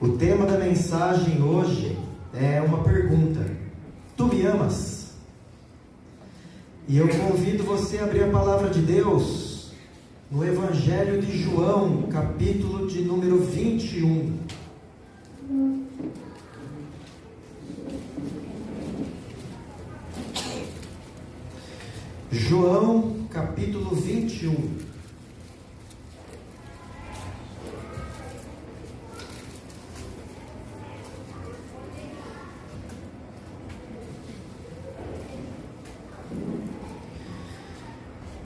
O tema da mensagem hoje é uma pergunta: tu me amas? E eu convido você a abrir a palavra de Deus no Evangelho de João, capítulo de número 21. João, capítulo 21.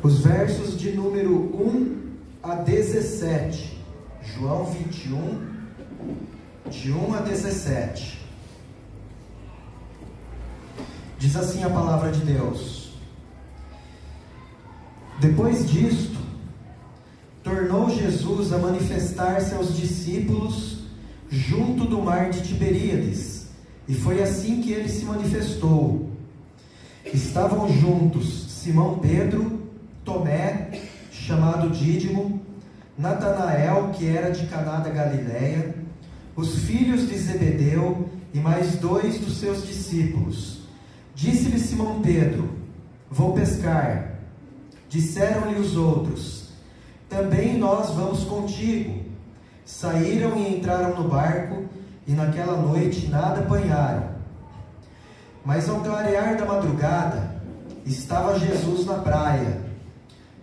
Os versos de número 1 a 17. João 21, de 1 a 17. Diz assim a palavra de Deus: Depois disto, tornou Jesus a manifestar-se aos discípulos junto do mar de Tiberíades, e foi assim que ele se manifestou. Estavam juntos Simão Pedro, Tomé, chamado Dídimo, Natanael, que era de Caná da Galileia, os filhos de Zebedeu e mais 2 dos seus discípulos. Disse-lhe Simão Pedro: vou pescar. Disseram-lhe os outros: também nós vamos contigo. Saíram e entraram no barco, e naquela noite nada apanharam. Mas ao clarear da madrugada, estava Jesus na praia.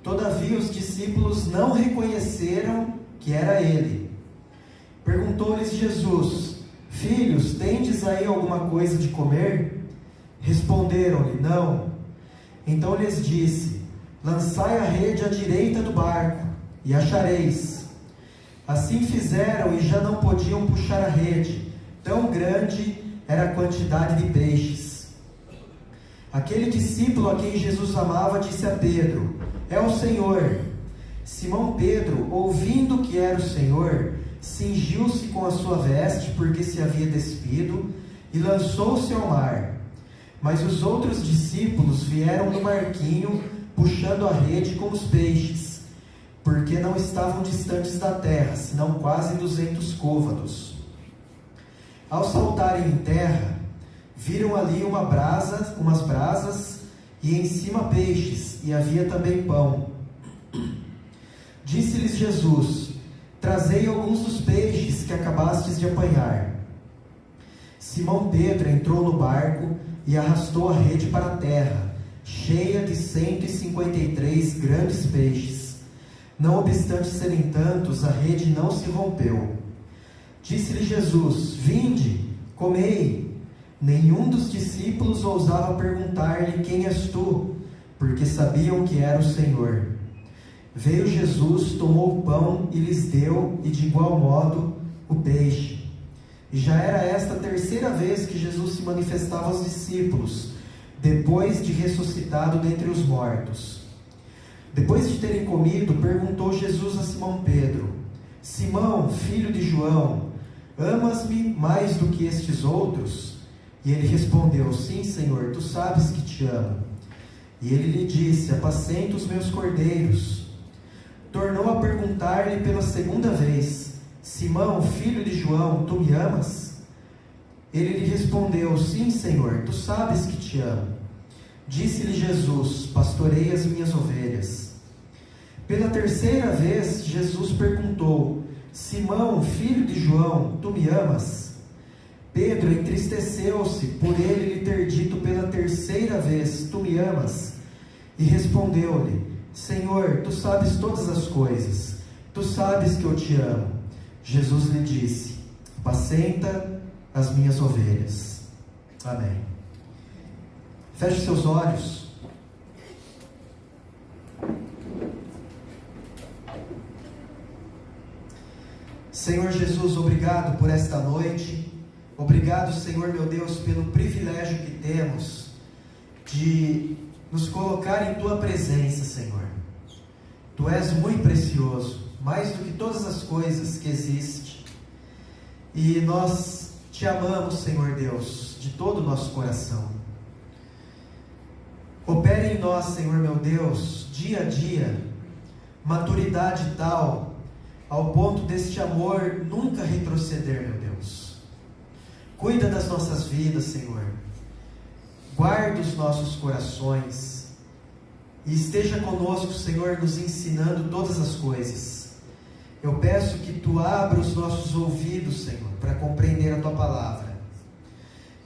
Todavia os discípulos não reconheceram que era ele. Perguntou-lhes Jesus: filhos, tendes aí alguma coisa de comer? Responderam-lhe: não. Então lhes disse: lançai a rede à direita do barco, e achareis. Assim fizeram, e já não podiam puxar a rede, tão grande era a quantidade de peixes. Aquele discípulo a quem Jesus amava disse a Pedro: é o Senhor. Simão Pedro, ouvindo que era o Senhor, cingiu-se com a sua veste, porque se havia despido, e lançou-se ao mar. Mas os outros discípulos vieram no barquinho, puxando a rede com os peixes, porque não estavam distantes da terra, senão quase 200 côvados. Ao saltarem em terra, viram ali umas brasas, e em cima peixes, e havia também pão. Disse-lhes Jesus: trazei alguns dos peixes que acabastes de apanhar. Simão Pedro entrou no barco e arrastou a rede para a terra, cheia de 153 grandes peixes. Não obstante serem tantos, a rede não se rompeu. Disse-lhe Jesus: vinde, comei. Nenhum dos discípulos ousava perguntar-lhe: quem és tu? Porque sabiam que era o Senhor. Veio Jesus, tomou o pão e lhes deu, e de igual modo o peixe. E já era esta a terceira vez que Jesus se manifestava aos discípulos, depois de ressuscitado dentre os mortos. Depois de terem comido, perguntou Jesus a Simão Pedro: Simão, filho de João, amas-me mais do que estes outros? E ele respondeu: sim, Senhor, tu sabes que te amo. E ele lhe disse: apacenta os meus cordeiros. Tornou a perguntar-lhe pela segunda vez: Simão, filho de João, tu me amas? Ele lhe respondeu: sim, Senhor, tu sabes que te amo. Disse-lhe Jesus: pastorei as minhas ovelhas. Pela terceira vez, Jesus perguntou: Simão, filho de João, tu me amas? Pedro entristeceu-se por ele lhe ter dito pela terceira vez: tu me amas? E respondeu-lhe: Senhor, tu sabes todas as coisas, tu sabes que eu te amo. Jesus lhe disse: apacenta as minhas ovelhas. Amém. Feche seus olhos. Senhor Jesus, obrigado por esta noite. Obrigado, Senhor meu Deus, pelo privilégio que temos de nos colocar em Tua presença, Senhor. Tu és muito precioso, mais do que todas as coisas que existem. E nós Te amamos, Senhor Deus, de todo o nosso coração. Opere em nós, Senhor meu Deus, dia a dia, maturidade tal ao ponto deste amor nunca retroceder, meu Deus. Cuida das nossas vidas, Senhor. Guarda os nossos corações e esteja conosco, Senhor, nos ensinando todas as coisas. Eu peço que Tu abra os nossos ouvidos, Senhor, para compreender a Tua palavra,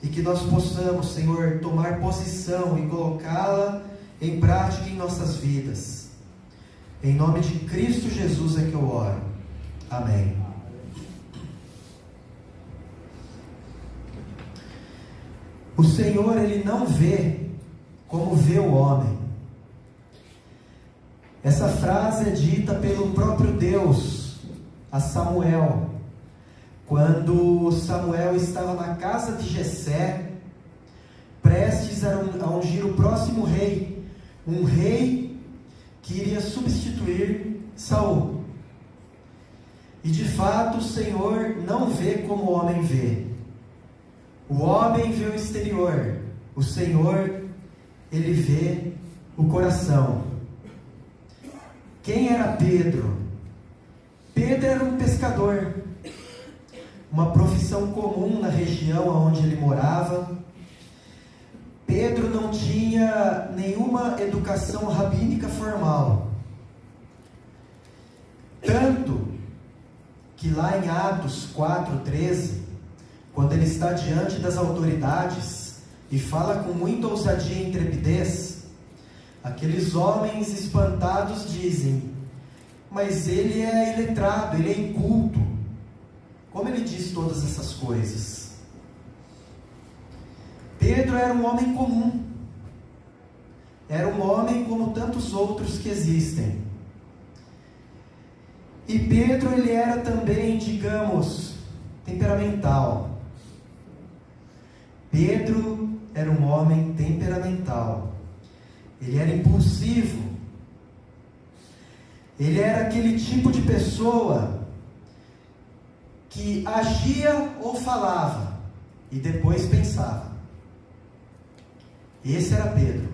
e que nós possamos, Senhor, tomar posição e colocá-la em prática em nossas vidas. Em nome de Cristo Jesus é que eu oro. Amém. O Senhor, Ele não vê como vê o homem. Essa frase é dita pelo próprio Deus a Samuel, quando Samuel estava na casa de Jessé, prestes a ungir o próximo rei, um rei que iria substituir Saul. E de fato o Senhor não vê como o homem vê. O homem vê o exterior, o Senhor, Ele vê o coração. Quem era Pedro? Pedro era um pescador, uma profissão comum na região onde ele morava. Pedro não tinha nenhuma educação rabínica formal. Tanto que lá em Atos 4:13, quando ele está diante das autoridades e fala com muita ousadia e intrepidez, aqueles homens espantados dizem: mas ele é iletrado, ele é inculto. Como ele diz todas essas coisas? Pedro era um homem comum. Era um homem como tantos outros que existem. E Pedro, ele era também, digamos, temperamental. Pedro era um homem temperamental. Ele era impulsivo. Ele era aquele tipo de pessoa que agia ou falava e depois pensava. Esse era Pedro.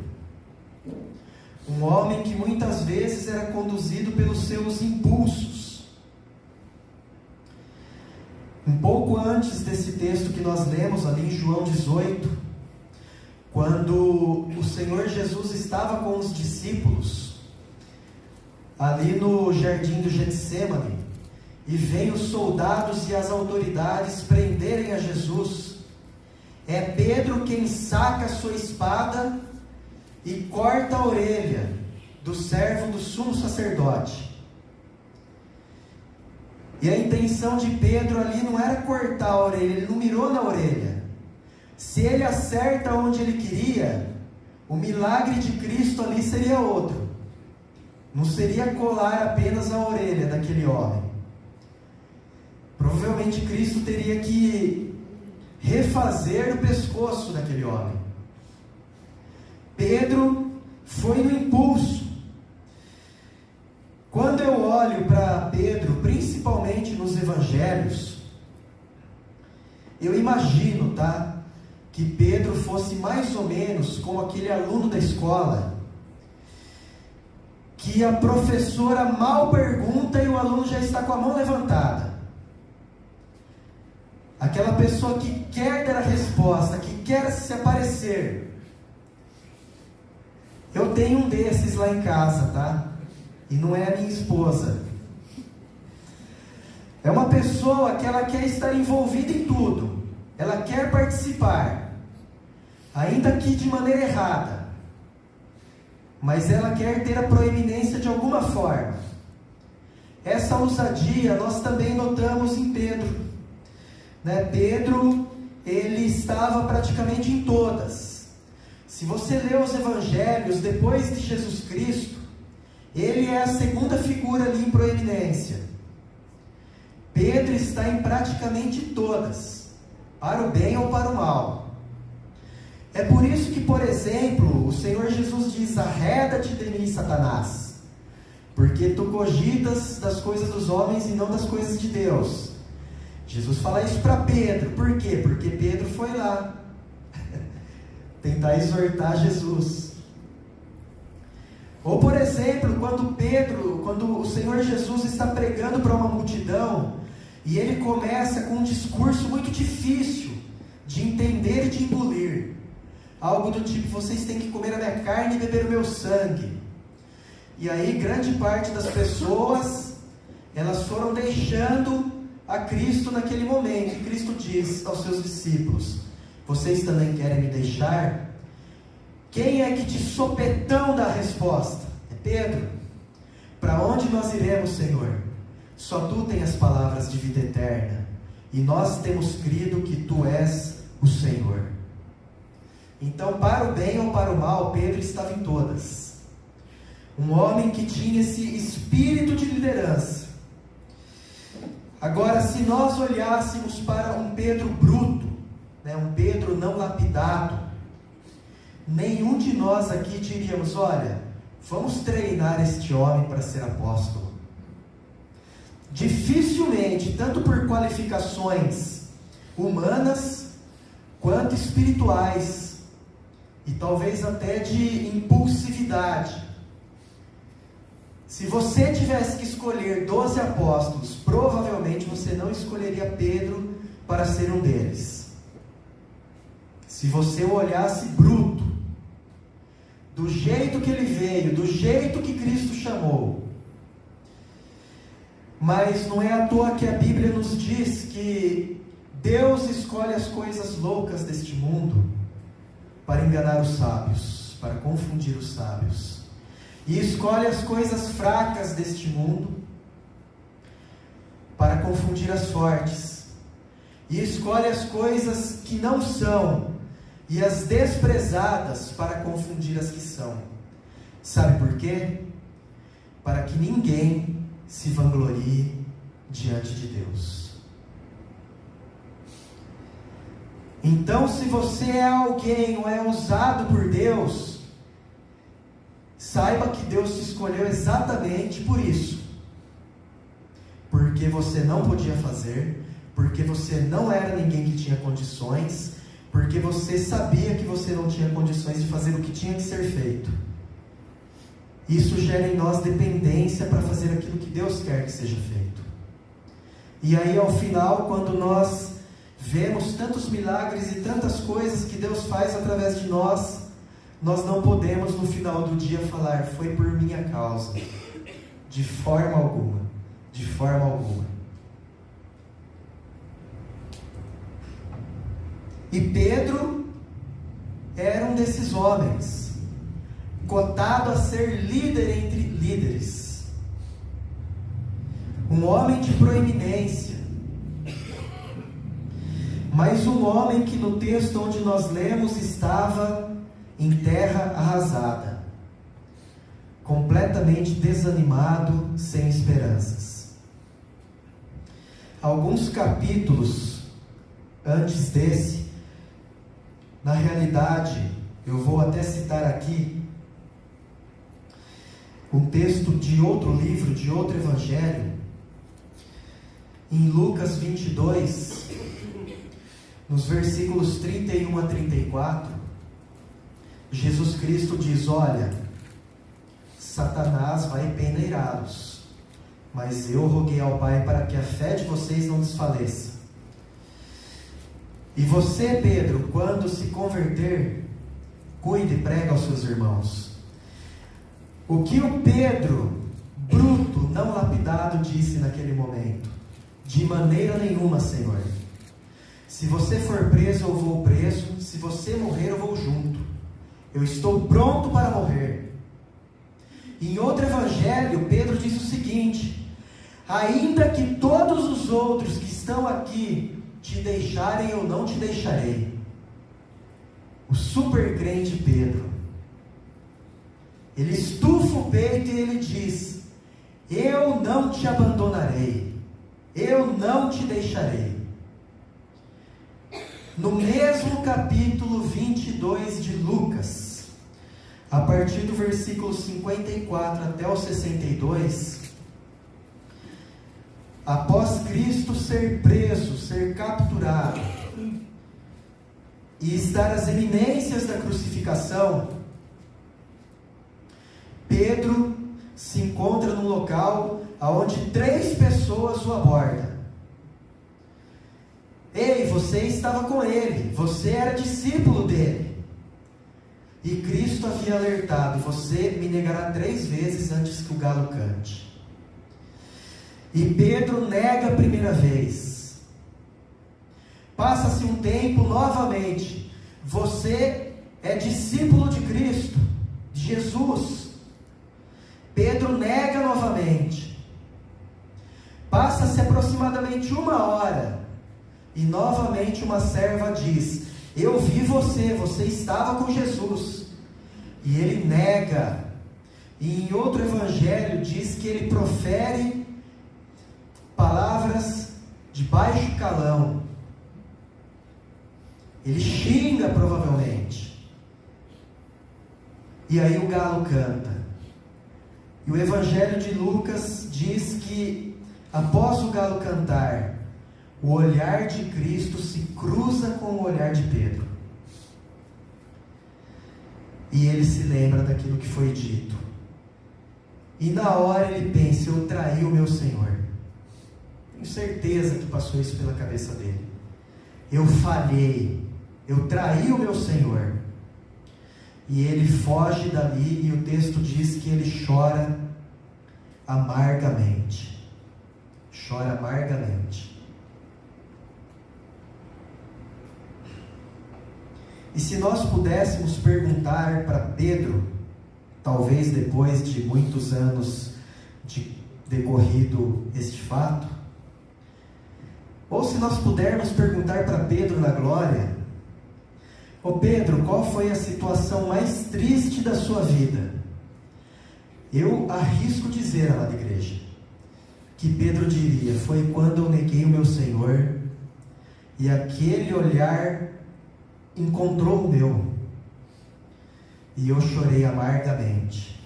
Um homem que muitas vezes era conduzido pelos seus impulsos. Um pouco antes desse texto que nós lemos ali em João 18, quando o Senhor Jesus estava com os discípulos ali no jardim do Getsêmani, e vem os soldados e as autoridades prenderem a Jesus, é Pedro quem saca a sua espada e corta a orelha do servo do sumo sacerdote. E a intenção de Pedro ali não era cortar a orelha, ele não mirou na orelha. Se ele acerta onde ele queria, o milagre de Cristo ali seria outro. Não seria colar apenas a orelha daquele homem. Provavelmente Cristo teria que refazer o pescoço daquele homem. Pedro foi no impulso. Quando eu olho para Pedro, principalmente nos evangelhos, eu imagino, que Pedro fosse mais ou menos como aquele aluno da escola, que a professora mal pergunta e o aluno já está com a mão levantada. Aquela pessoa que quer dar a resposta, que quer se aparecer. Eu tenho um desses lá em casa, E não é a minha esposa. É uma pessoa que ela quer estar envolvida em tudo. Ela quer participar, ainda que de maneira errada. Mas ela quer ter a proeminência de alguma forma. Essa ousadia nós também notamos em Pedro. Pedro, ele estava praticamente em todas. Se você lê os evangelhos, depois de Jesus Cristo, ele é a segunda figura ali em proeminência. Pedro está em praticamente todas, para o bem ou para o mal. É por isso que, por exemplo, o Senhor Jesus diz: arreda-te de mim, Satanás, porque tu cogitas das coisas dos homens e não das coisas de Deus. Jesus fala isso para Pedro. Por quê? Porque Pedro foi lá tentar exortar Jesus. Ou, por exemplo, quando o Senhor Jesus está pregando para uma multidão, e ele começa com um discurso muito difícil de entender e de engolir. Algo do tipo: vocês têm que comer a minha carne e beber o meu sangue. E aí grande parte das pessoas, elas foram deixando a Cristo naquele momento. E Cristo diz aos seus discípulos: vocês também querem me deixar? Quem é que de sopetão dá a resposta? É Pedro. Para onde nós iremos, Senhor? Só tu tens as palavras de vida eterna, e nós temos crido que tu és o Senhor. Então, para o bem ou para o mal, Pedro estava em todas. Um homem que tinha esse espírito de liderança. Agora, se nós olhássemos para um Pedro bruto, um Pedro não lapidado, nenhum de nós aqui diríamos: olha, vamos treinar este homem para ser apóstolo. Dificilmente, tanto por qualificações humanas quanto espirituais, e talvez até de impulsividade, se você tivesse que escolher 12 apóstolos, provavelmente você não escolheria Pedro para ser um deles. Se você o olhasse bruto, do jeito que ele veio, do jeito que Cristo chamou. Mas não é à toa que a Bíblia nos diz que Deus escolhe as coisas loucas deste mundo para enganar os sábios, para confundir os sábios. E escolhe as coisas fracas deste mundo para confundir as fortes. E escolhe as coisas que não são e as desprezadas para confundir as que são. Sabe por quê? Para que ninguém se vanglorie diante de Deus. Então, se você é alguém ou é usado por Deus, saiba que Deus te escolheu exatamente por isso. Porque você não podia fazer, porque você não era ninguém que tinha condições, porque você sabia que você não tinha condições de fazer o que tinha que ser feito. Isso gera em nós dependência para fazer aquilo que Deus quer que seja feito. E aí, ao final, quando nós vemos tantos milagres e tantas coisas que Deus faz através de nós, nós não podemos no final do dia falar: foi por minha causa. De forma alguma. De forma alguma. E Pedro era um desses homens, cotado a ser líder entre líderes, um homem de proeminência, mas um homem que no texto onde nós lemos estava em terra arrasada, completamente desanimado, sem esperanças. Alguns capítulos antes desse, na realidade, eu vou até citar aqui um texto de outro livro, de outro evangelho, em Lucas 22, nos versículos 31 a 34, Jesus Cristo diz: olha, Satanás vai peneirá-los, mas eu roguei ao Pai para que a fé de vocês não desfaleça. E você, Pedro, quando se converter, cuide e prega aos seus irmãos. O que o Pedro, bruto, não lapidado, disse naquele momento: de maneira nenhuma, Senhor. Se você for preso, eu vou preso. Se você morrer, eu vou junto. Eu estou pronto para morrer. Em outro evangelho, Pedro diz o seguinte: ainda que todos os outros que estão aqui te deixarem, eu não te deixarei. O super crente Pedro, ele estufa o peito e ele diz: eu não te abandonarei, eu não te deixarei. No mesmo capítulo 22 de Lucas, a partir do versículo 54 até o 62, após Cristo ser preso, ser capturado e estar às eminências da crucificação, Pedro se encontra num local onde 3 pessoas o abordam. Ei, você estava com ele, você era discípulo dele. E Cristo havia alertado: você me negará 3 vezes antes que o galo cante. E Pedro nega a primeira vez. Passa-se um tempo novamente. Você é discípulo de Cristo, de Jesus. Pedro nega novamente. Passa-se aproximadamente 1 hora. E novamente uma serva diz: eu vi você, você estava com Jesus. E ele nega. E em outro evangelho diz que ele profere palavras de baixo calão. Ele xinga provavelmente. E aí o galo canta. E o evangelho de Lucas diz que após o galo cantar, o olhar de Cristo se cruza com o olhar de Pedro. E ele se lembra daquilo que foi dito. E na hora ele pensa: eu traí o meu Senhor. Tenho certeza que passou isso pela cabeça dele. Eu falhei. Eu traí o meu Senhor. E ele foge dali, e o texto diz que ele chora amargamente. Chora amargamente. E se nós pudéssemos perguntar para Pedro, talvez depois de muitos anos de decorrido este fato, ou se nós pudermos perguntar para Pedro na glória: ô Pedro, qual foi a situação mais triste da sua vida? Eu arrisco dizer, amada igreja, que Pedro diria: foi quando eu neguei o meu Senhor, e aquele olhar encontrou o meu, e eu chorei amargamente.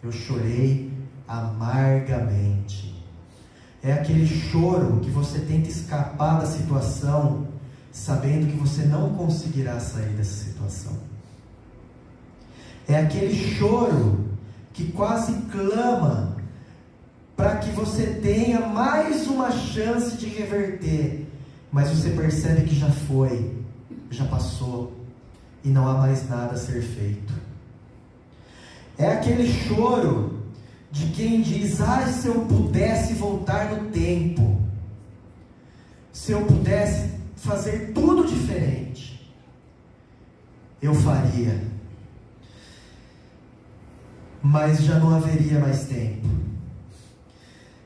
Eu chorei amargamente. É aquele choro que você tenta escapar da situação, sabendo que você não conseguirá sair dessa situação. É aquele choro que quase clama para que você tenha mais uma chance de reverter, mas você percebe que já foi, já passou, e não há mais nada a ser feito. É aquele choro de quem diz: ah, se eu pudesse voltar no tempo, se eu pudesse fazer tudo diferente, eu faria, mas já não haveria mais tempo.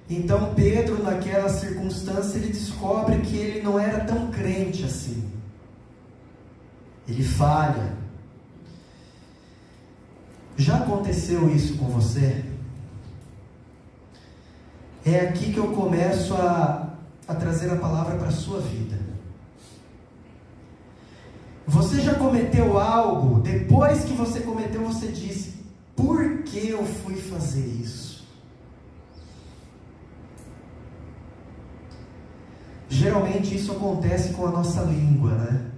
Então Pedro, naquela circunstância, ele descobre que ele não era tão crente assim. Ele falha. Já aconteceu isso com você? É aqui que eu começo a trazer a palavra para a sua vida. Você já cometeu algo, depois que você cometeu, você disse: por que eu fui fazer isso? Geralmente isso acontece com a nossa língua, né?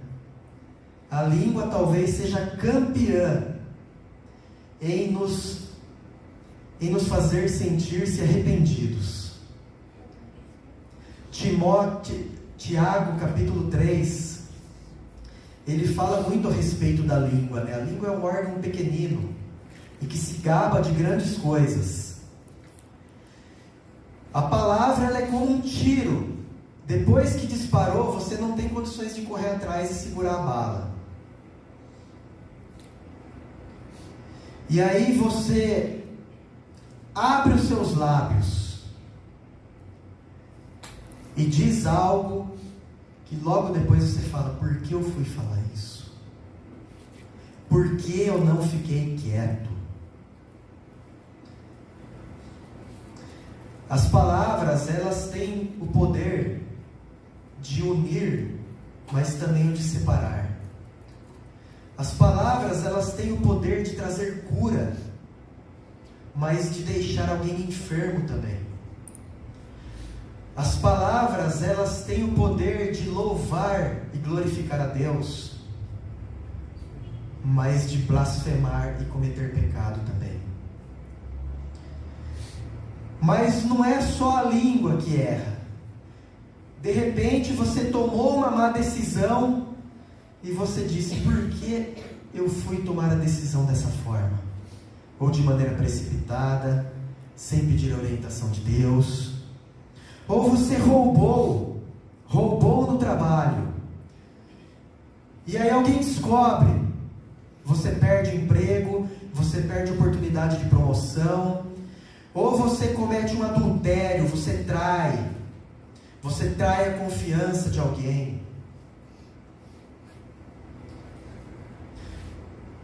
A língua talvez seja campeã em nos fazer sentir-se arrependidos. Tiago, capítulo 3, ele fala muito a respeito da língua, né? A língua é um órgão pequenino e que se gaba de grandes coisas. A palavra, ela é como um tiro. Depois que disparou, você não tem condições de correr atrás e segurar a bala. E aí você abre os seus lábios e diz algo que logo depois você fala: por que eu fui falar isso? Por que eu não fiquei quieto? As palavras, elas têm o poder de unir, mas também o de separar. As palavras, elas têm o poder de trazer cura, mas de deixar alguém enfermo também. As palavras, elas têm o poder de louvar e glorificar a Deus, mas de blasfemar e cometer pecado também. Mas não é só a língua que erra. De repente você tomou uma má decisão e você disse: por que eu fui tomar a decisão dessa forma? Ou de maneira precipitada, sem pedir a orientação de Deus. Ou você roubou no trabalho. E aí alguém descobre, você perde o emprego, você perde a oportunidade de promoção. Ou você comete um adultério, você trai a confiança de alguém.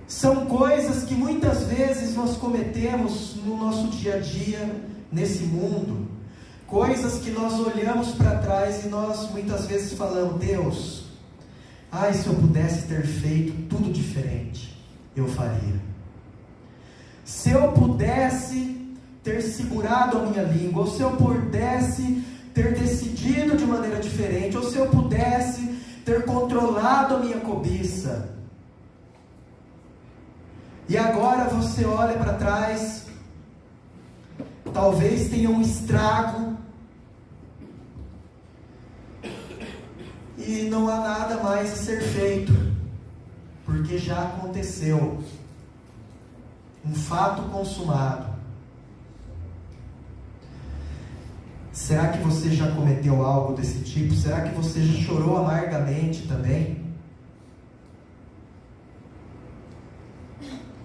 São coisas que muitas vezes nós cometemos no nosso dia a dia, nesse mundo. Coisas que nós olhamos para trás e nós muitas vezes falamos: Deus, se eu pudesse ter feito tudo diferente, eu faria. Se eu pudesse ter segurado a minha língua, ou se eu pudesse ter decidido de maneira diferente, ou se eu pudesse ter controlado a minha cobiça. E agora você olha para trás, talvez tenha um estrago, e não há nada mais a ser feito, porque já aconteceu, um fato consumado. Será que você já cometeu algo desse tipo? Será que você já chorou amargamente também?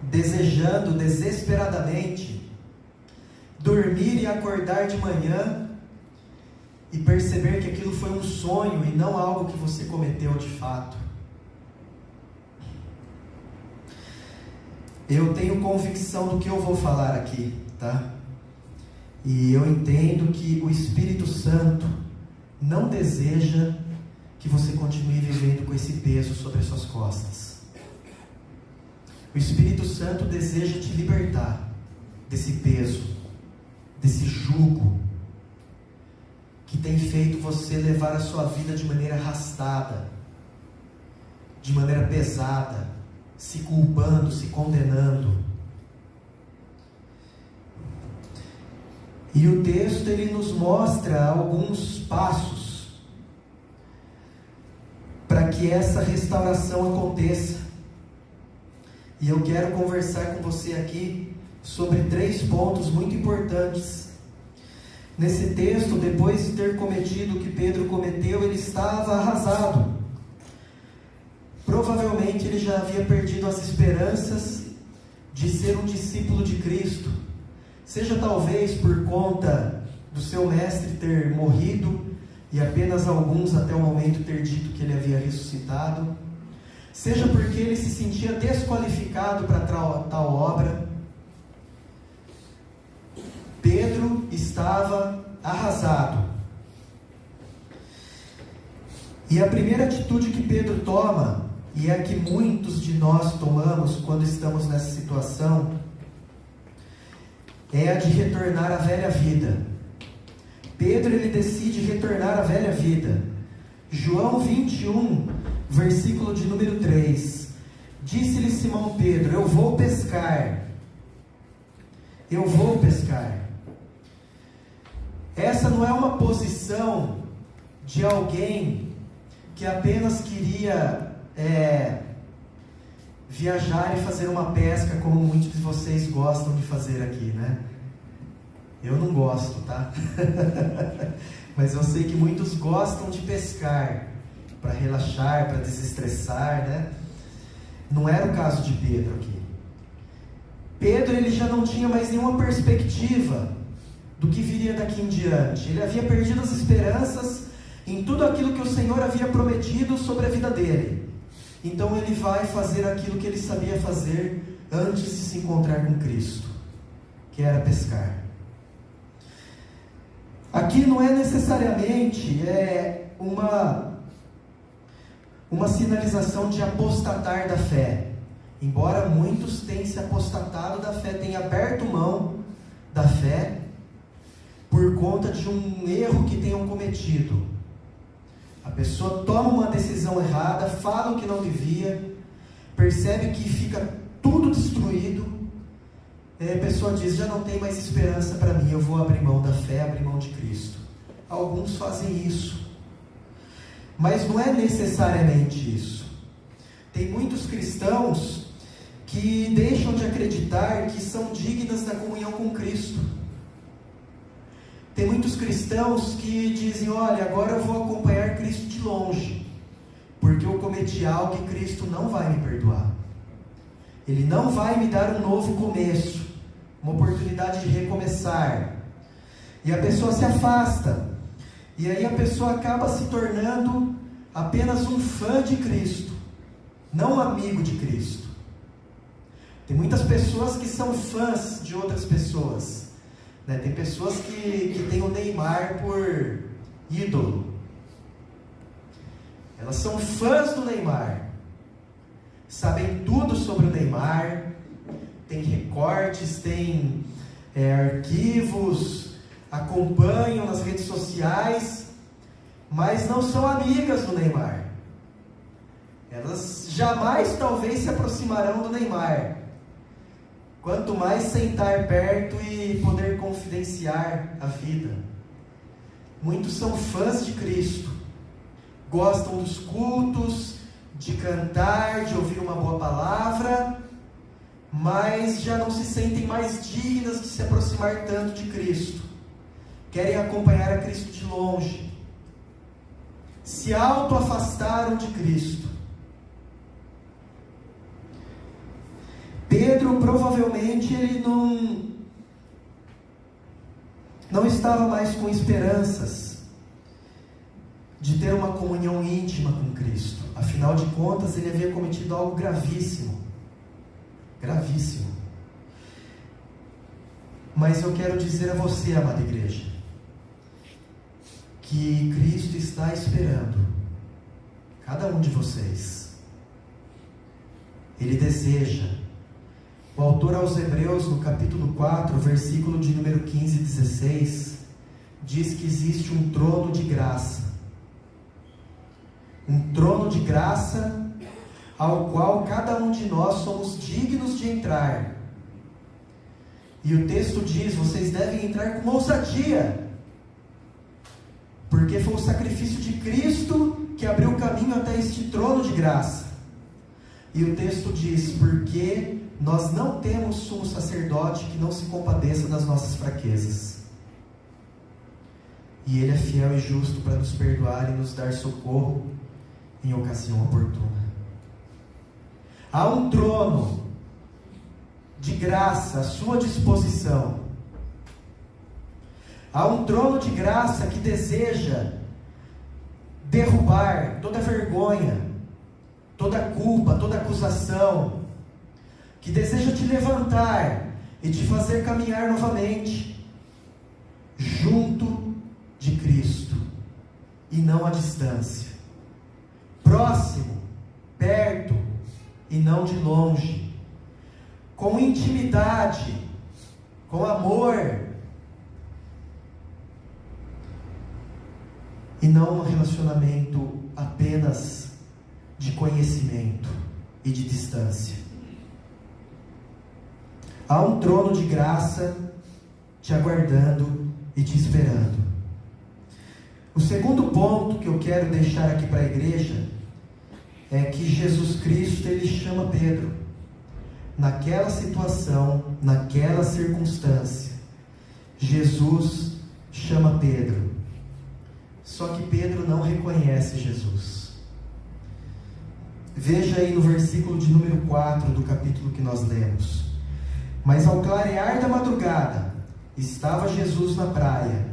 Desejando desesperadamente dormir e acordar de manhã e perceber que aquilo foi um sonho e não algo que você cometeu de fato. Eu tenho convicção do que eu vou falar aqui, tá? E eu entendo que o Espírito Santo não deseja que você continue vivendo com esse peso sobre as suas costas. O Espírito Santo deseja te libertar desse peso, desse jugo que tem feito você levar a sua vida de maneira arrastada, de maneira pesada, se culpando, se condenando. E o texto ele nos mostra alguns passos para que essa restauração aconteça. E eu quero conversar com você aqui sobre 3 pontos muito importantes. Nesse texto, depois de ter cometido o que Pedro cometeu, ele estava arrasado. Provavelmente ele já havia perdido as esperanças de ser um discípulo de Cristo. Seja talvez por conta do seu mestre ter morrido e apenas alguns até o momento ter dito que ele havia ressuscitado, seja porque ele se sentia desqualificado para tal obra. Pedro estava arrasado. E a primeira atitude que Pedro toma, e é a que muitos de nós tomamos quando estamos nessa situação, é a de retornar à velha vida. Pedro ele decide retornar à velha vida. João 21, versículo de número 3. Disse-lhe Simão Pedro: eu vou pescar. Eu vou pescar. Essa não é uma posição de alguém que apenas queria viajar e fazer uma pesca, como muitos de vocês gostam de fazer aqui, né? Eu não gosto, tá? Mas eu sei que muitos gostam de pescar para relaxar, para desestressar, né? Não era o caso de Pedro aqui. Pedro ele já não tinha mais nenhuma perspectiva do que viria daqui em diante. Ele havia perdido as esperanças em tudo aquilo que o Senhor havia prometido sobre a vida dele. Então ele vai fazer aquilo que ele sabia fazer antes de se encontrar com Cristo, que era pescar. Aqui não é necessariamente uma sinalização de apostatar da fé. Embora muitos tenham se apostatado da fé, tenham aberto mão da fé por conta de um erro que tenham cometido. A pessoa toma uma decisão errada, fala o que não devia, percebe que fica tudo destruído, E aí a pessoa diz, já não tem mais esperança para mim, eu vou abrir mão da fé, abrir mão de Cristo. Alguns fazem isso. Mas não é necessariamente isso. Tem muitos cristãos que deixam de acreditar que são dignas da comunhão com Cristo. Tem muitos cristãos que dizem, olha, agora eu vou acompanhar Cristo de longe, porque eu cometi algo que Cristo não vai me perdoar. Ele não vai me dar um novo começo, uma oportunidade de recomeçar. E a pessoa se afasta. E aí a pessoa acaba se tornando apenas um fã de Cristo, não um amigo de Cristo. Tem muitas pessoas que são fãs de outras pessoas, né? Tem pessoas que têm o Neymar por ídolo. Elas são fãs do Neymar, sabem tudo sobre o Neymar, tem recortes, tem arquivos, acompanham nas redes sociais, mas não são amigas do Neymar. Elas jamais talvez se aproximarão do Neymar, quanto mais sentar perto e poder confidenciar a vida. Muitos são fãs de Cristo, gostam dos cultos, de cantar, de ouvir uma boa palavra, mas já não se sentem mais dignas de se aproximar tanto de Cristo. Querem acompanhar a Cristo de longe. Se auto-afastaram de Cristo. Pedro, provavelmente, ele não estava mais com esperanças de ter uma comunhão íntima com Cristo. Afinal de contas, ele havia cometido algo gravíssimo. Gravíssimo. Mas eu quero dizer a você, amada igreja, que Cristo está esperando cada um de vocês. Ele deseja. O autor aos Hebreus, no capítulo 4, versículo de número 15 e 16, diz que existe um trono de graça. Um trono de graça ao qual cada um de nós somos dignos de entrar. E o texto diz, vocês devem entrar com ousadia, porque foi o sacrifício de Cristo que abriu o caminho até este trono de graça. E o texto diz, porque nós não temos sumo sacerdote que não se compadeça das nossas fraquezas. E Ele é fiel e justo para nos perdoar e nos dar socorro em ocasião oportuna. Há um trono de graça à sua disposição. Há um trono de graça que deseja derrubar toda vergonha, toda culpa, toda acusação, que deseja te levantar e te fazer caminhar novamente junto de Cristo e não à distância, próximo, perto e não de longe, com intimidade, com amor, e não um relacionamento apenas de conhecimento e de distância. Há um trono de graça te aguardando e te esperando. O segundo ponto que eu quero deixar aqui para a igreja é que Jesus Cristo, Ele chama Pedro. Naquela situação, naquela circunstância, Jesus chama Pedro. Só que Pedro não reconhece Jesus. Veja aí no versículo de número 4 do capítulo que nós lemos. Mas ao clarear da madrugada, estava Jesus na praia.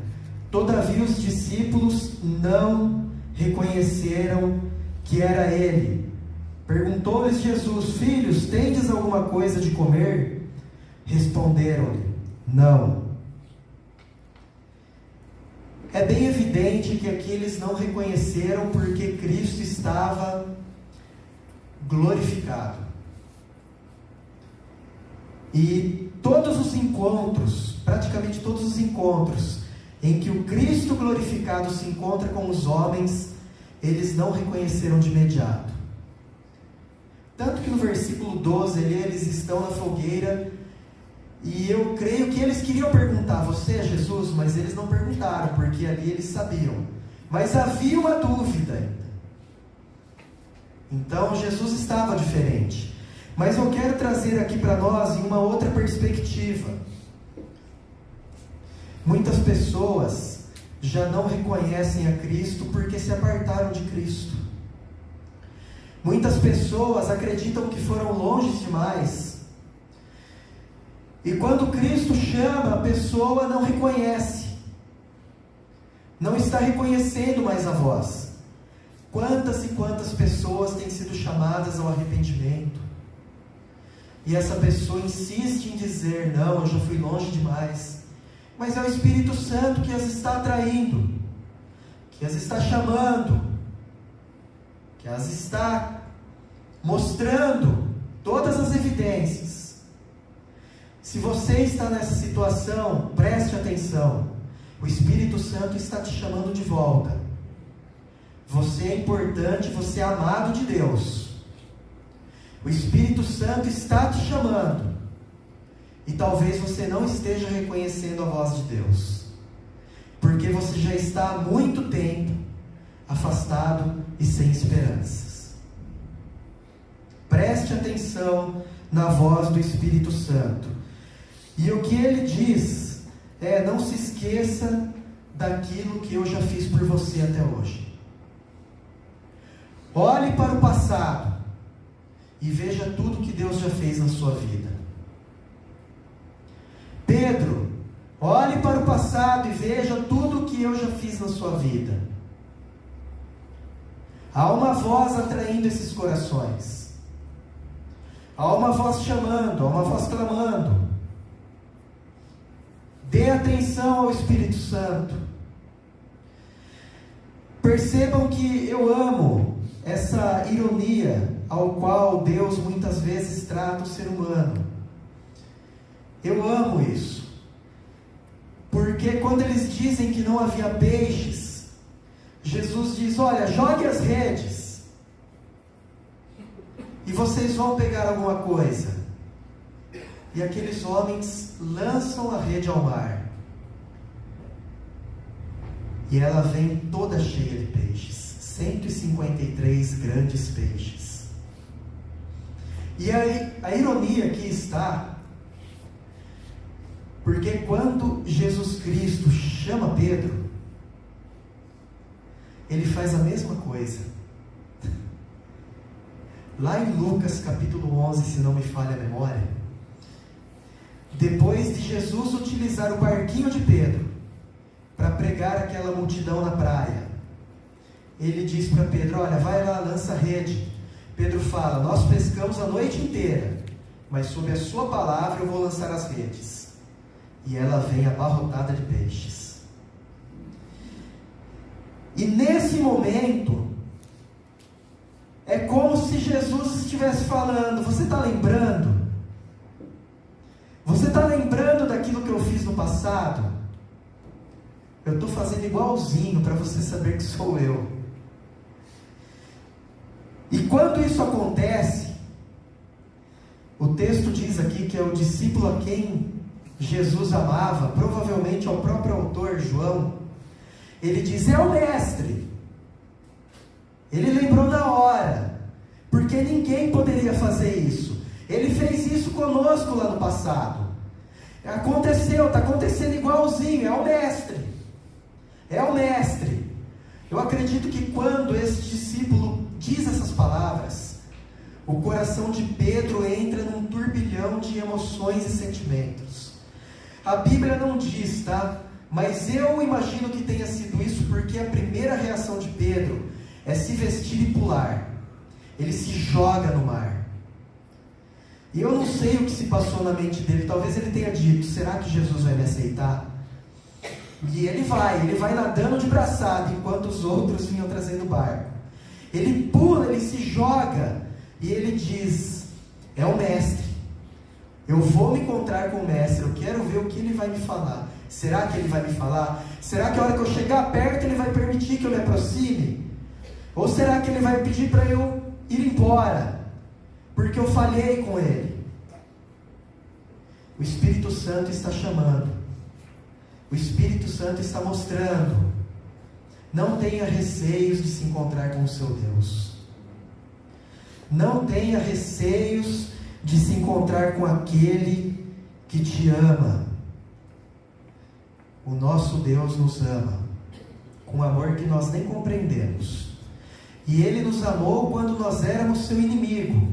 Todavia os discípulos não reconheceram que era ele. Perguntou-lhes Jesus: filhos, tendes alguma coisa de comer? Responderam-lhe: não. É bem evidente que aqui eles não reconheceram porque Cristo estava glorificado. E todos os encontros, praticamente todos os encontros, em que o Cristo glorificado se encontra com os homens, eles não reconheceram de imediato. Tanto que no versículo 12, eles estão na fogueira, E eu creio que eles queriam perguntar: você é Jesus? Mas eles não perguntaram, porque ali eles sabiam. Mas havia uma dúvida ainda. Então Jesus estava diferente. Mas eu quero trazer aqui para nós em uma outra perspectiva. Muitas pessoas já não reconhecem a Cristo porque se apartaram de Cristo. Muitas pessoas acreditam que foram longe demais. E quando Cristo chama, a pessoa não reconhece. Não está reconhecendo mais a voz. Quantas e quantas pessoas têm sido chamadas ao arrependimento? E essa pessoa insiste em dizer: não, eu já fui longe demais. Mas é o Espírito Santo que as está atraindo, que as está chamando, que as está mostrando todas as evidências. Se você está nessa situação, preste atenção. O Espírito Santo está te chamando de volta. Você é importante, você é amado de Deus. O Espírito Santo está te chamando. E talvez você não esteja reconhecendo a voz de Deus, porque você já está há muito tempo afastado e sem esperanças. Preste atenção na voz do Espírito Santo. E o que ele diz é: não se esqueça daquilo que eu já fiz por você até hoje. Olhe para o passado e veja tudo que Deus já fez na sua vida. Pedro, olhe para o passado e veja tudo que eu já fiz na sua vida. Há uma voz atraindo esses corações. Há uma voz chamando, há uma voz clamando. Dê atenção ao Espírito Santo. Percebam que eu amo essa ironia ao qual Deus muitas vezes trata o ser humano. Eu amo isso. Porque quando eles dizem que não havia peixes, Jesus diz: olha, jogue as redes e vocês vão pegar alguma coisa. E aqueles homens lançam a rede ao mar. E ela vem toda cheia de peixes. 153 grandes peixes. E aí, a ironia aqui está, porque quando Jesus Cristo chama Pedro, ele faz a mesma coisa. Lá em Lucas capítulo 11, se não me falha a memória, depois de Jesus utilizar o barquinho de Pedro para pregar aquela multidão na praia, ele diz para Pedro: olha, vai lá, lança a rede. Pedro fala: nós pescamos a noite inteira, mas sob a sua palavra eu vou lançar as redes. E ela vem abarrotada de peixes. E nesse momento, é como se Jesus estivesse falando: você está lembrando? Você está lembrando daquilo que eu fiz no passado? Eu estou fazendo igualzinho para você saber que sou eu. E quando isso acontece, o texto diz aqui que é o discípulo a quem Jesus amava, provavelmente é o próprio autor, João. Ele diz: é o mestre. Ele lembrou na hora, porque ninguém poderia fazer isso. Ele fez isso conosco lá no passado. Aconteceu, está acontecendo igualzinho, é o mestre. É o mestre. Eu acredito que quando esse discípulo diz essas palavras, o coração de Pedro entra num turbilhão de emoções e sentimentos. A Bíblia não diz, tá? Mas eu imagino que tenha sido isso, porque a primeira reação de Pedro é se vestir e pular. Ele se joga no mar. E eu não sei o que se passou na mente dele. Talvez ele tenha dito: será que Jesus vai me aceitar? E ele vai nadando de braçada, enquanto os outros vinham trazendo barco. Ele pula, ele se joga, e ele diz: é o mestre. Eu vou me encontrar com o mestre, eu quero ver o que ele vai me falar. Será que ele vai me falar? Será que a hora que eu chegar perto ele vai permitir que eu me aproxime? Ou será que ele vai pedir para eu ir embora, porque eu falhei com ele? O Espírito Santo está chamando. O Espírito Santo está mostrando. Não tenha receios de se encontrar com o seu Deus. Não tenha receios de se encontrar com aquele que te ama. O nosso Deus nos ama com um amor que nós nem compreendemos. E Ele nos amou quando nós éramos seu inimigo.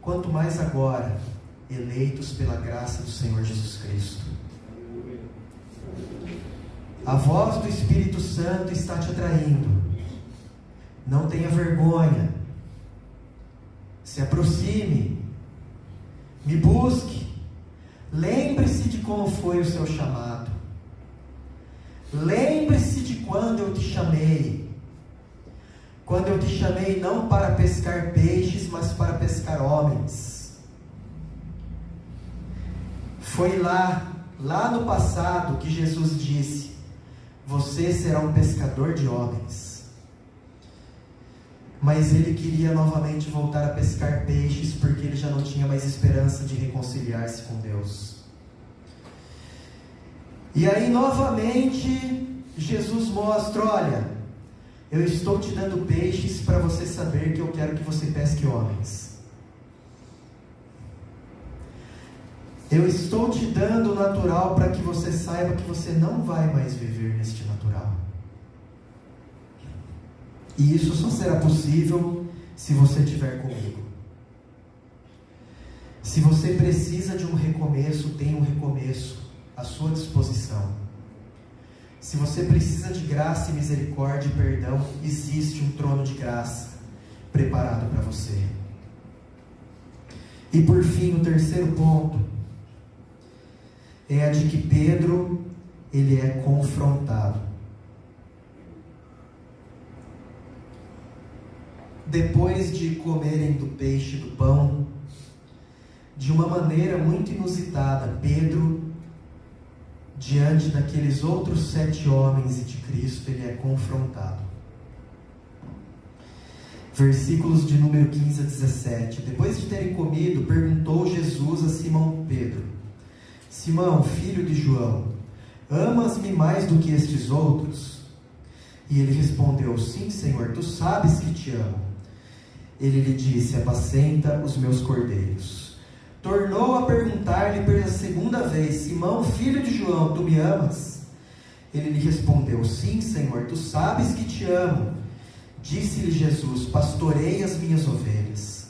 Quanto mais agora, eleitos pela graça do Senhor Jesus Cristo. A voz do Espírito Santo está te atraindo. Não tenha vergonha. Se aproxime. Me busque. Lembre-se de como foi o seu chamado. Lembre-se de quando eu te chamei. Quando eu te chamei não para pescar peixes, mas para pescar homens. Foi lá no passado que Jesus disse: você será um pescador de homens. Mas ele queria novamente voltar a pescar peixes, porque ele já não tinha mais esperança de reconciliar-se com Deus. E aí novamente Jesus mostra: olha, eu estou te dando peixes para você saber que eu quero que você pesque homens. Eu estou te dando o natural para que você saiba que você não vai mais viver neste natural. E isso só será possível se você estiver comigo. Se você precisa de um recomeço, tem um recomeço à sua disposição. Se você precisa de graça e misericórdia e perdão, existe um trono de graça preparado para você. E por fim, o terceiro ponto é a de que Pedro, ele é confrontado. Depois de comerem do peixe e do pão, de uma maneira muito inusitada, Pedro, diante daqueles outros 7 homens e de Cristo, ele é confrontado. Versículos de número 15 a 17. Depois de terem comido, perguntou Jesus a Simão Pedro: Simão, filho de João, amas-me mais do que estes outros? E ele respondeu: sim, Senhor, tu sabes que te amo. Ele lhe disse: apacenta os meus cordeiros. Tornou a perguntar-lhe pela segunda vez: Simão, filho de João, tu me amas? Ele lhe respondeu: sim, Senhor, tu sabes que te amo. Disse-lhe Jesus: pastorei as minhas ovelhas.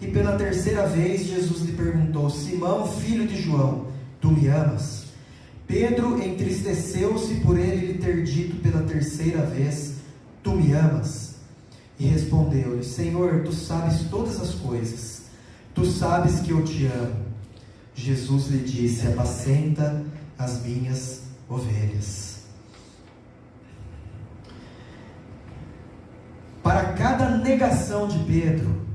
E pela terceira vez Jesus lhe perguntou: Simão, filho de João, tu me amas? Pedro entristeceu-se por ele lhe ter dito pela terceira vez: tu me amas? E respondeu-lhe: Senhor, tu sabes todas as coisas, tu sabes que eu te amo. Jesus lhe disse: apacenta as minhas ovelhas. Para cada negação de Pedro,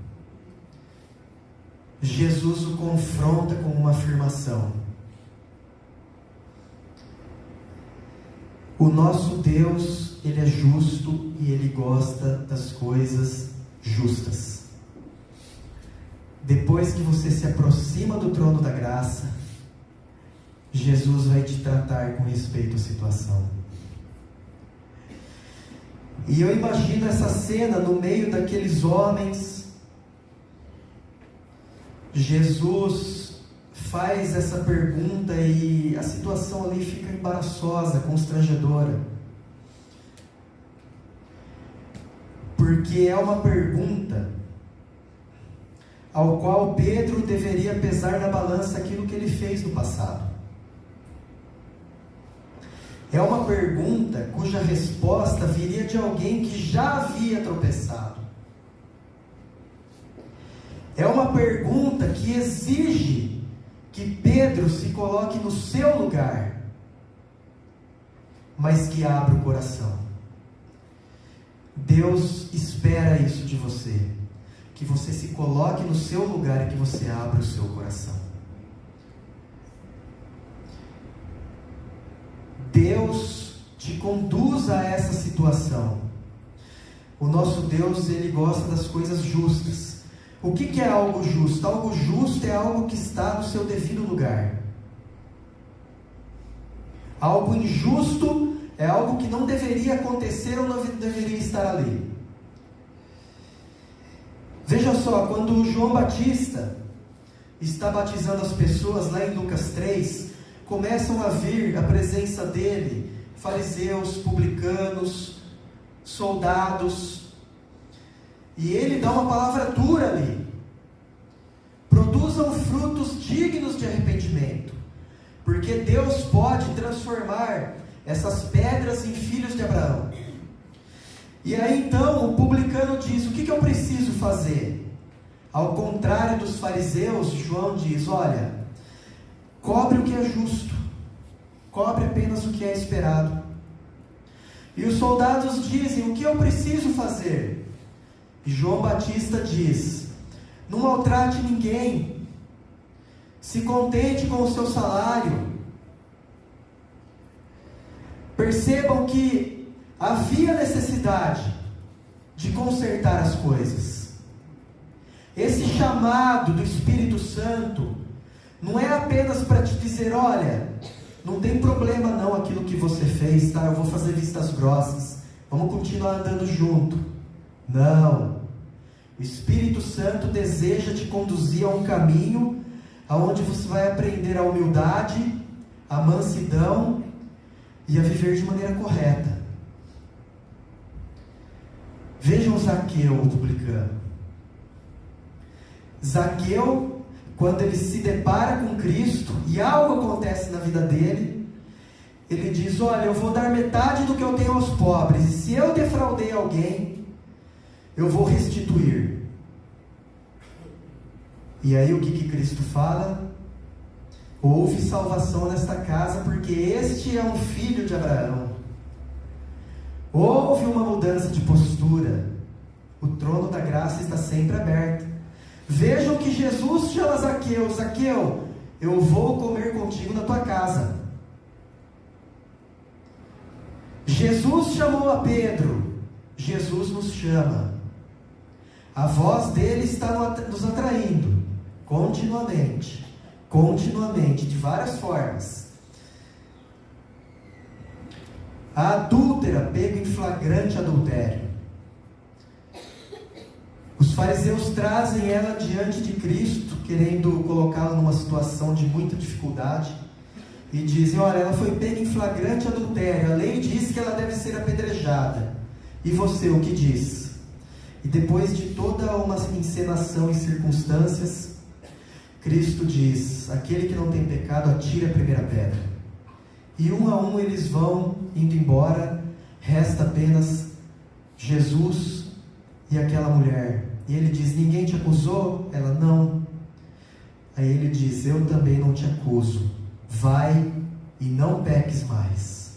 Jesus o confronta com uma afirmação. O nosso Deus, Ele é justo e Ele gosta das coisas justas. Depois que você se aproxima do trono da graça, Jesus vai te tratar com respeito à situação. E eu imagino essa cena no meio daqueles homens. Jesus faz essa pergunta e a situação ali fica embaraçosa, constrangedora. Porque é uma pergunta ao qual Pedro deveria pesar na balança aquilo que ele fez no passado. É uma pergunta cuja resposta viria de alguém que já havia tropeçado. É uma pergunta que exige que Pedro se coloque no seu lugar, mas que abra o coração. Deus espera isso de você, que você se coloque no seu lugar e que você abra o seu coração. Deus te conduz a essa situação. O nosso Deus, Ele gosta das coisas justas. O que é algo justo? Algo justo é algo que está no seu devido lugar. Algo injusto é algo que não deveria acontecer ou não deveria estar ali. Veja só, quando João Batista está batizando as pessoas, lá em Lucas 3, começam a vir à presença dele fariseus, publicanos, soldados, e ele dá uma palavra dura ali: produzam frutos dignos de arrependimento, porque Deus pode transformar essas pedras em filhos de Abraão. E aí então o publicano diz: o que eu preciso fazer? Ao contrário dos fariseus, João diz: olha, cobre o que é justo, cobre apenas o que é esperado. E os soldados dizem: o que eu preciso fazer? E João Batista diz: não maltrate ninguém, se contente com o seu salário. Percebam que havia necessidade de consertar as coisas. Esse chamado do Espírito Santo não é apenas para te dizer: olha, não tem problema não aquilo que você fez, tá? Eu vou fazer vistas grossas, vamos continuar andando junto. Não. O Espírito Santo deseja te conduzir a um caminho aonde você vai aprender a humildade, a mansidão e a viver de maneira correta. Vejam Zaqueu, o publicano. Zaqueu, quando ele se depara com Cristo e algo acontece na vida dele, ele diz: olha, eu vou dar metade do que eu tenho aos pobres, e se eu defraudei alguém, eu vou restituir. E aí o que Cristo fala? Houve salvação nesta casa, porque este é um filho de Abraão. Houve uma mudança de postura. O trono da graça está sempre aberto. Vejam que Jesus chama Zaqueu: Zaqueu, eu vou comer contigo na tua casa. Jesus chamou a Pedro, Jesus nos chama. A voz dele está nos atraindo continuamente, de várias formas. A adúltera pega em flagrante adultério. Os fariseus trazem ela diante de Cristo, querendo colocá-la numa situação de muita dificuldade, e dizem: olha, ela foi pega em flagrante adultério, a lei diz que ela deve ser apedrejada, e você o que diz? E depois de toda uma encenação e circunstâncias, Cristo diz: aquele que não tem pecado, atire a primeira pedra. E um a um eles vão indo embora, resta apenas Jesus e aquela mulher. E ele diz: ninguém te acusou? Ela: não. Aí ele diz: eu também não te acuso, vai e não peques mais.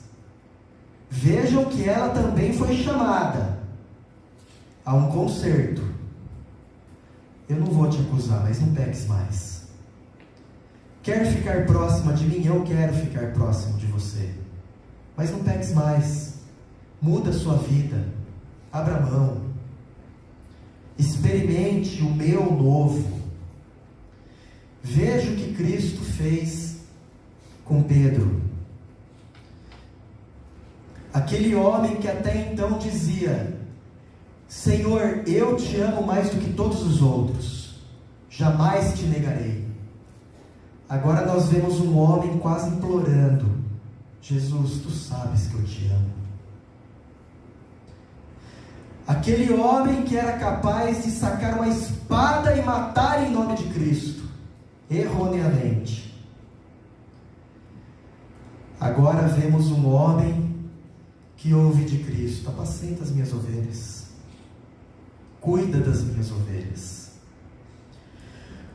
Vejam que ela também foi chamada a um conserto. Eu não vou te acusar, mas não peques mais. Quer ficar próxima de mim? Eu quero ficar próximo de você, mas não peques mais. Muda a sua vida, abra mão, experimente o meu novo. Veja o que Cristo fez com Pedro, aquele homem que até então dizia: Senhor, eu te amo mais do que todos os outros, jamais te negarei. Agora nós vemos um homem quase implorando: Jesus, tu sabes que eu te amo. Aquele homem que era capaz de sacar uma espada e matar em nome de Cristo, erroneamente. Agora vemos um homem que ouve de Cristo: apacenta as minhas ovelhas, cuida das minhas ovelhas.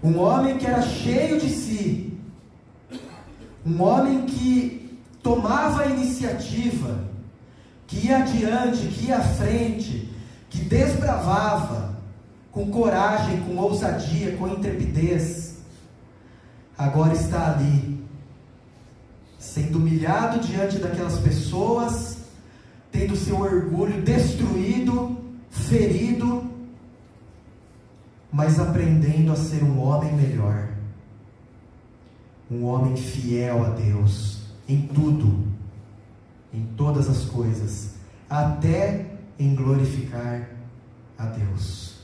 Um homem que era cheio de si, um homem que tomava a iniciativa, que ia adiante, que ia à frente, que desbravava com coragem, com ousadia, com intrepidez, agora está ali, sendo humilhado diante daquelas pessoas, tendo seu orgulho destruído, ferido, mas aprendendo a ser um homem melhor. Um homem fiel a Deus, em tudo, em todas as coisas, até em glorificar a Deus.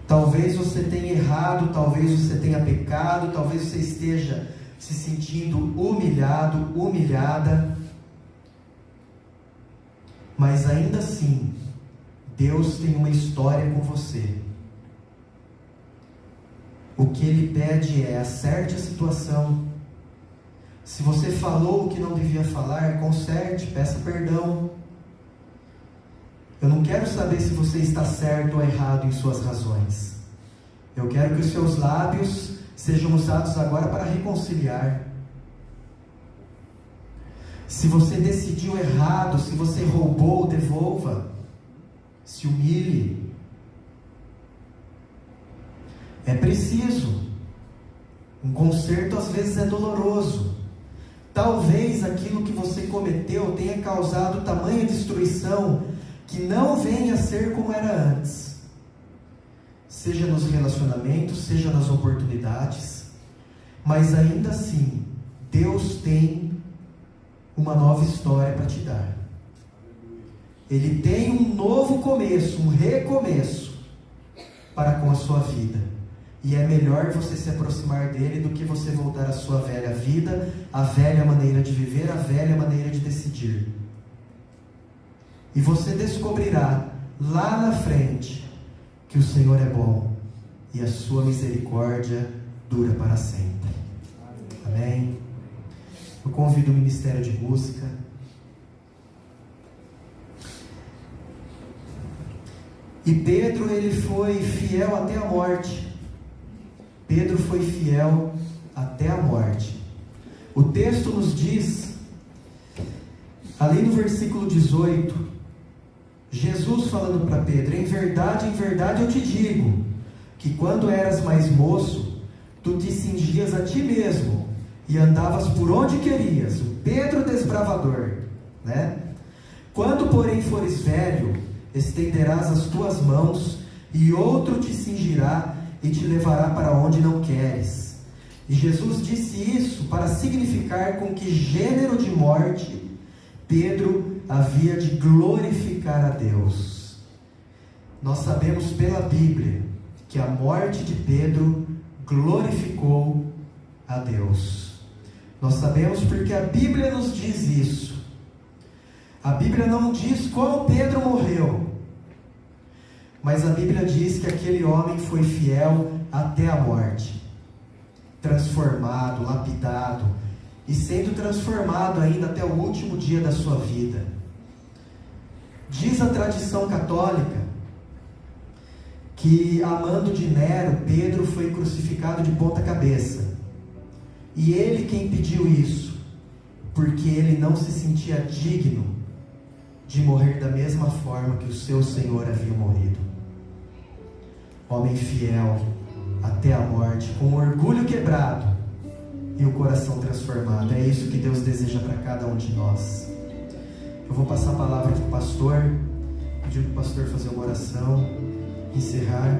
Talvez você tenha errado, talvez você tenha pecado, talvez você esteja se sentindo humilhado, humilhada, mas ainda assim, Deus tem uma história com você. O que Ele pede é: acerte a situação. Se você falou o que não devia falar, conserte, peça perdão. Eu não quero saber se você está certo ou errado em suas razões. Eu quero que os seus lábios sejam usados agora para reconciliar. Se você decidiu errado, se você roubou, devolva. Se humilhe. É preciso. Um conserto às vezes é doloroso. Talvez aquilo que você cometeu tenha causado tamanha destruição que não venha a ser como era antes. Seja nos relacionamentos, seja nas oportunidades. Mas ainda assim, Deus tem uma nova história para te dar. Ele tem um novo começo, um recomeço para com a sua vida. E é melhor você se aproximar dele do que você voltar à sua velha vida, à velha maneira de viver, à velha maneira de decidir. E você descobrirá lá na frente que o Senhor é bom e a sua misericórdia dura para sempre. Amém? Eu convido o Ministério de Música. E Pedro, ele foi fiel até a morte. Pedro foi fiel até a morte. O texto nos diz, ali no versículo 18, Jesus falando para Pedro: em verdade eu te digo, que quando eras mais moço, tu te cingias a ti mesmo, e andavas por onde querias. O Pedro desbravador, né? Quando, porém, fores velho, estenderás as tuas mãos, e outro te cingirá, e te levará para onde não queres. E Jesus disse isso para significar com que gênero de morte Pedro havia de glorificar a Deus. Nós sabemos pela Bíblia que a morte de Pedro glorificou a Deus. Nós sabemos porque a Bíblia nos diz isso. A Bíblia não diz como Pedro morreu, mas a Bíblia diz que aquele homem foi fiel até a morte, transformado, lapidado, e sendo transformado ainda até o último dia da sua vida. Diz a tradição católica que, a mando de Nero, Pedro foi crucificado de ponta cabeça. E ele quem pediu isso, porque ele não se sentia digno de morrer da mesma forma que o seu Senhor havia morrido. Homem fiel até a morte, com o orgulho quebrado e o coração transformado. É isso que Deus deseja para cada um de nós. Eu vou passar a palavra para o pastor, pedir para o pastor fazer uma oração, encerrar.